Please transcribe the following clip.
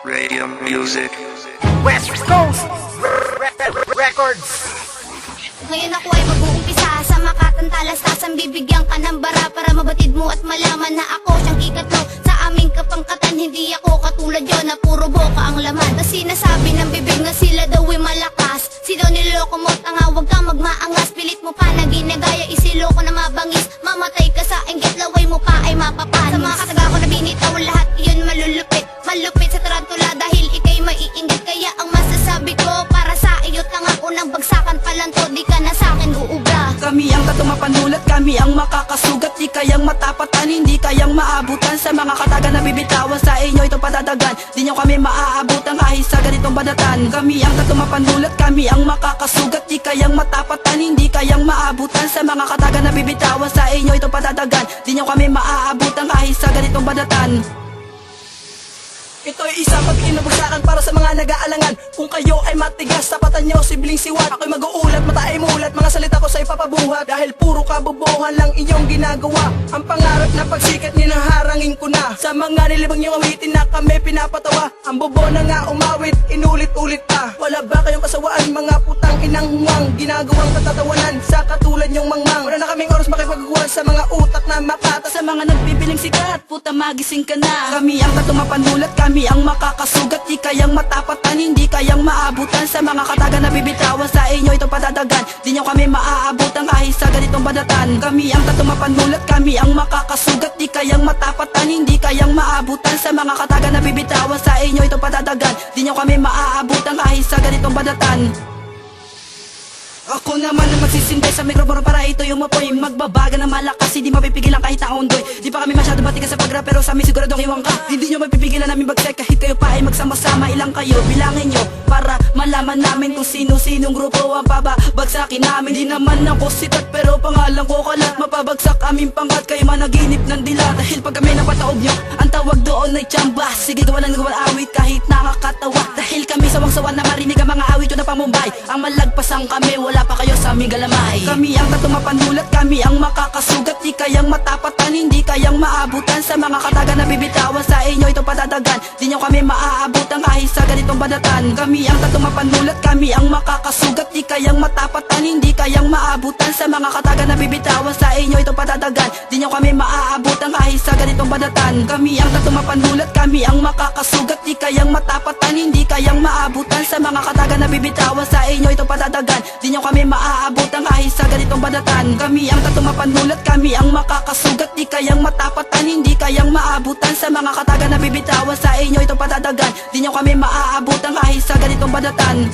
Radio music. West Coast Records. Ngayon ako ay mag-uumpisa sa Makatang Talastasan. Bibigyan ka ng bara para mabatid mo at malaman na ako siyang ikatlo sa aming kapangkatan. Hindi ako katulad yun na puro boka ang laman. Tas sinasabi ng bibig na sila daw ay malakas. Sino niloko mo tanga, wag kang magmaangas. Pilit mo pa na ginagaya, isiloko na mabangis. Mamatay ka sa inggit, laway mo pa ay mapapanis. Sa mga kataga ko na binitaw, lahat iyon malulupit. Malupit sa tarantula dahil ikay maiinggit. Kaya ang masasabi ko para sa iyo tanga, unang bagsakan pa lang to, di ka na sa'kin uubra. Kami ang katumapanulat, kami ang makakasugat. Di kayang matapatan, hindi kayang maabutan. Sa mga kataga na bibitawan sa inyo ito padadagan. Di nyo kami maaabutan kahit sa ganitong badatan. Kami ang katumapanulat, kami ang makakasugat. Di kayang matapatan, hindi kayang maabutan. Sa mga kataga na bibitawan sa inyo ito padadagan. Di nyo kami maaabutan kahit sa ganitong badatan. Ito'y isa pag inabagsakan para sa mga nag-aalangan. Kung kayo ay matigas, tapatan nyo sibling siwat. Ako'y mag-uulat, mata ay mulat, mga salita ko sa'y papabuhat. Dahil puro kabobohan lang inyong ginagawa. Ang pangarap na pagsikat ninaharangin ko na. Sa mga nilibang nyo awitin na kami pinapatawa. Ang bobo na nga umawit, inulit-ulit pa. Wala ba kayong kasawaan, mga putang inang huwang ginagawang katatawanan sa katulad nyong mangmang. Wala na kaming oras makipagkuhan sa mga utak na makata. Sa mga nagbibiling sikat, puta magising ka na. Kami ang katumapanulat, kami ang makakasugat. Di kayang matapatan, hindi kayang maabutan. Sa mga kataga na bibitawan sa inyo ito padadagan. Di nyo kami maaabutan kahit sa ganitong badatan. Kami ang katumapanulat, kami ang makakasugat. Di kayang matapatan, hindi kayang maabutan. Sa mga kataga na bibitawan sa inyo ito padadagan. Di nyo kami maaabutan kahit sa ganitong badatan. Ako naman ang magsisintay sa mikropono para ito yung mapoy. Magbabaga na malakas, hindi mapipigilan kahit na ondoy. Di pa kami masyado batikan sa pag-rap, pero sa amin siguradong iwan ka. Hindi nyo mapipigilan namin bagsay kahit kayo pa ay magsama-sama. Ilang kayo, bilangin nyo para malaman namin kung sino-sinong grupo ang pababagsakin namin. Di naman ako sikat pero pangalan ko kalat. Mapabagsak aming pangkat, kayo managinip ng dila. Dahil pag kami napataob nyo, ang tawag doon ay tsamba. Sige gawa ng gawa awit kahit nakakatawa. Dahil kami sawang-sawa na marinig ang mga awit yun na pamumbay. Ang malagpasang kami, wala pa kayo sa aming galamay. Kami ang katumapanulat, kami ang makakasugat. Di kayang matapatan, hindi kayang maabutan. Sa mga kataga na bibitawan sa inyo ito padadagan. Di nyo kami maaabutan kahit sa ganitong badatan. Kami ang katumapanulat, kami ang makakasugat. Di kayang matapatan, hindi kayang maabutan. Sa mga kataga na bibitawan sa inyo ito padadagan. Di nyo kami maaabutan kahit sa ganitong badatan. Kami ang katumapanulat, kami ang makakasugat. Di kayang matapatan, hindi kayang maabutan. Sa mga kataga na bibitawan sa inyo ito padadagan. Di nyo kami maaabutan kahit sa ganitong badatan. Kami ang katumapanulat, kami ang makakasugat. Di kayang matapatan, hindi kayang maabutan. Sa mga kataga na bibitawan sa inyo ito padadagan. Di nyo kami maaabutan kahit sa ganitong badatan.